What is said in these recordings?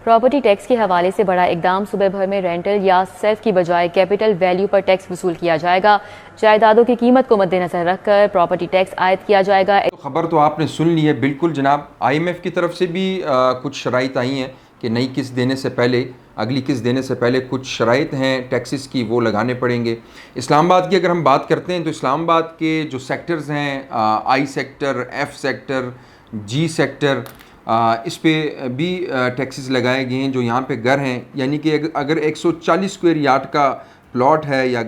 Property tax के हवाले से बड़ा इकदाम, सुबह भर में रेंटल या सेल्फ की बजाय कैपिटल वैल्यू पर टैक्स वसूल किया जाएगा। जायदादों की कीमत को मद्देनजर रखकर प्रॉपर्टी टैक्स आयद किया जाएगा। खबर तो आपने सुन ली है, बिल्कुल जनाब। IMF की तरफ से भी कुछ शराइत आई हैं कि नई किस्त देने से पहले, अगली किस्त देने से पहले कुछ शराइत हैं टैक्सेस की, वो लगाने पड़ेंगे। इस्लामाबाद की अगर हम बात करते हैं तो इस्लामाबाद के जो सेक्टर्स हैं, I sector, F sector, G sector, इस पे भी टैक्सेस लगाए गए हैं जो यहाँ पे घर हैं। यानी कि अगर 140 स्क्वायर यार्ड का प्लॉट है या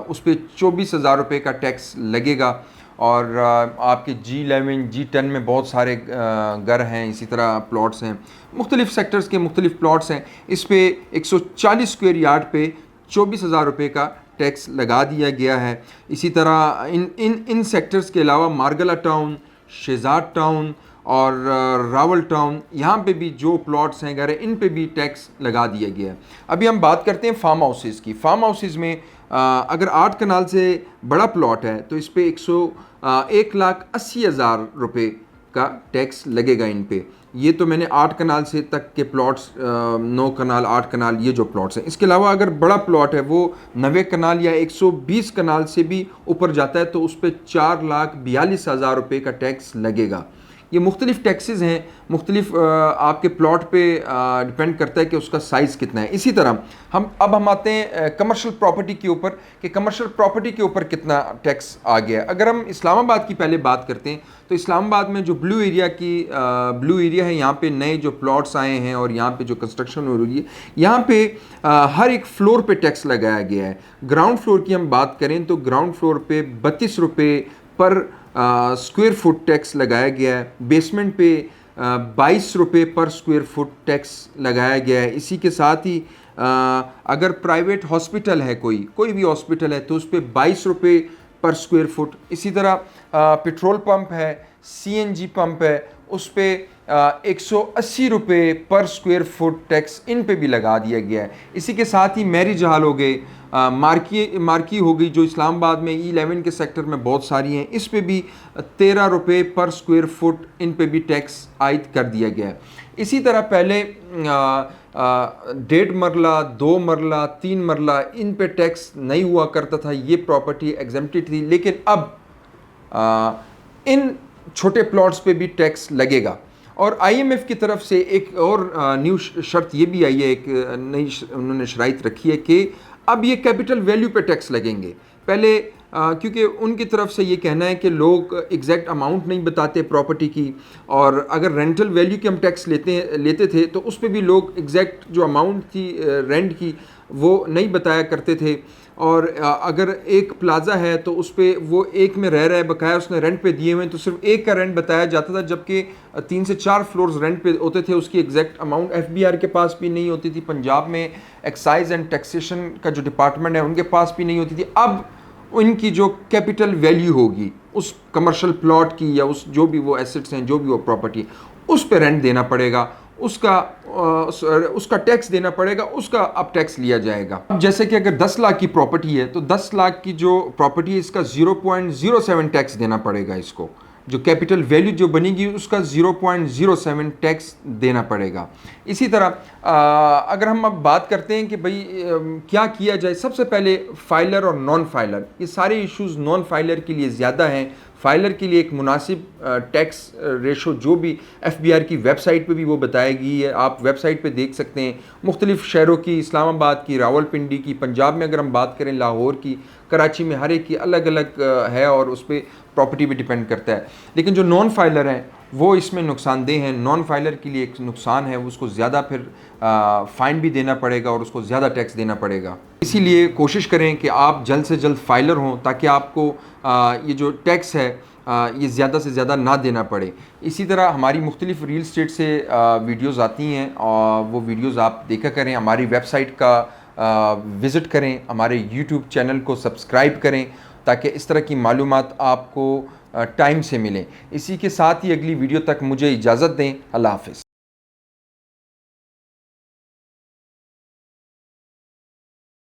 उस पर 24,000 रुपये का टैक्स लगेगा। और आपके G11, G10 में बहुत सारे घर हैं, इसी तरह प्लॉट्स हैं, मुख्तलिफ सेक्टर्स के मुख्तलिफ प्लॉट्स हैं। इस पे 140 स्क्वायर यार्ड पे 24,000 रुपये का टैक्स लगा दिया गया है। इसी तरह इन सेक्टर्स के अलावा मार्गला टाउन, शेजाद टाउन और रावल टाउन, यहाँ पे भी जो प्लॉट्स हैं घर है, इन पे भी टैक्स लगा दिया गया है। अभी हम बात करते हैं फार्म हाउसेस की। फार्म हाउसेस में अगर 8 कनाल से बड़ा प्लॉट है तो इस पे 1,80,000 रुपये का टैक्स लगेगा इन पे। ये तो मैंने 8 कनाल से तक के प्लॉट्स, 9 कनाल, 8 कनाल, ये जो प्लॉट्स हैं। इसके अलावा अगर बड़ा प्लॉट है वो 90 कनाल या 120 कनाल से भी ऊपर जाता है तो उस पर 4,42,000 रुपये का टैक्स लगेगा। ये मुख्तलिफ टैक्सेस हैं, मुख्तलिफ आपके प्लॉट पे डिपेंड करता है कि उसका साइज़ कितना है। इसी तरह हम आते हैं कमर्शियल प्रॉपर्टी के ऊपर कि कमर्शियल प्रॉपर्टी के ऊपर कितना टैक्स आ गया है। अगर हम इस्लामाबाद की पहले बात करते हैं तो इस्लामाबाद में जो ब्लू एरिया है, यहाँ पे नए जो प्लॉट्स आए हैं और यहाँ पे जो कंस्ट्रक्शन हो रही है, यहाँ पे हर एक फ्लोर पे टैक्स लगाया गया है। ग्राउंड फ्लोर की हम बात करें तो ग्राउंड फ्लोर पे 32 रुपये पर स्क्वायर फुट टैक्स लगाया गया है। बेसमेंट पे 22 रुपये पर स्क्वायर फुट टैक्स लगाया गया है। इसी के साथ ही अगर प्राइवेट हॉस्पिटल है, कोई भी हॉस्पिटल है तो उस पर 22 रुपये पर स्क्वायर फुट। इसी तरह पेट्रोल पंप है, CNG पंप है, उस पर 180 रुपये पर स्क्वायर फुट टैक्स इन पे भी लगा दिया गया है। इसी के साथ ही मैरिज हॉल हो गए, मार्की हो गई जो इस्लामाबाद में E11 के सेक्टर में बहुत सारी हैं, इस पे भी 13 रुपये पर स्क्वायर फुट इन पे भी टैक्स आयद कर दिया गया है। इसी तरह पहले 1.5 मरला, 2 मरला, 3 मरला, इन पे टैक्स नहीं हुआ करता था, ये प्रॉपर्टी एग्जेम्प्टेड थी। लेकिन अब इन छोटे प्लॉट्स पे भी टैक्स लगेगा। और IMF की तरफ से एक और न्यू शर्त ये भी आई है, एक नई उन्होंने शराइत रखी है कि अब ये कैपिटल वैल्यू पे टैक्स लगेंगे। पहले क्योंकि उनकी तरफ से ये कहना है कि लोग एग्जैक्ट अमाउंट नहीं बताते प्रॉपर्टी की, और अगर रेंटल वैल्यू की हम टैक्स लेते थे तो उस पर भी लोग एग्जैक्ट जो अमाउंट थी रेंट की वो नहीं बताया करते थे। और अगर एक प्लाजा है तो उस पर वो एक में रह रहा है, बकाया उसने रेंट पे दिए हुए हैं, तो सिर्फ एक का रेंट बताया जाता था, जबकि 3 से 4 फ्लोर्स रेंट पे होते थे। उसकी एग्जैक्ट अमाउंट FBR के पास भी नहीं होती थी। पंजाब में एक्साइज एंड टैक्सेशन का जो डिपार्टमेंट है उनके पास भी नहीं होती थी। अब उनकी जो कैपिटल वैल्यू होगी उस कमर्शियल प्लॉट की या उस जो भी वो एसेट्स हैं, जो भी वो प्रॉपर्टी है, उस पर रेंट देना पड़ेगा, उसका टैक्स देना पड़ेगा, उसका अब टैक्स लिया जाएगा। अब जैसे कि अगर 10 लाख की प्रॉपर्टी है तो 10 लाख की जो प्रॉपर्टी है इसका 0.07 टैक्स देना पड़ेगा। इसको जो कैपिटल वैल्यू जो बनेगी उसका 0.07 टैक्स देना पड़ेगा। इसी तरह अगर हम अब बात करते हैं कि भाई क्या किया जाए, सबसे पहले फाइलर और नॉन फाइलर, ये सारे इश्यूज़ नॉन फाइलर के लिए ज़्यादा हैं। फाइलर के लिए एक मुनासिब टैक्स रेशो जो भी FBR की वेबसाइट पे भी वो बताई गई है, आप वेबसाइट पे देख सकते हैं। मुख्तलिफ शहरों की, इस्लामाबाद की, रावलपिंडी की, पंजाब में अगर हम बात करें लाहौर की, कराची में, हर एक की अलग अलग है और उस पर प्रॉपर्टी भी डिपेंड करता है। लेकिन जो नॉन फाइलर हैं वो इसमें नुकसानदेह हैं। नॉन फाइलर के लिए एक नुकसान है, उसको ज़्यादा फिर फ़ाइन भी देना पड़ेगा और उसको ज़्यादा टैक्स देना पड़ेगा। इसीलिए कोशिश करें कि आप जल्द से जल्द फाइलर हों ताकि आपको ये जो टैक्स है ये ज़्यादा से ज़्यादा ना देना पड़े। इसी तरह हमारी मुख्तलिफ रियल स्टेट से वीडियोज़ आती हैं और वो वीडियोज़ आप देखा करें। हमारी वेबसाइट का विज़िट करें, हमारे YouTube चैनल को सब्सक्राइब करें ताकि इस तरह की मालूमात आपको टाइम से मिलें। इसी के साथ ही अगली वीडियो तक मुझे इजाज़त दें। अल्लाह हाफ़िज़।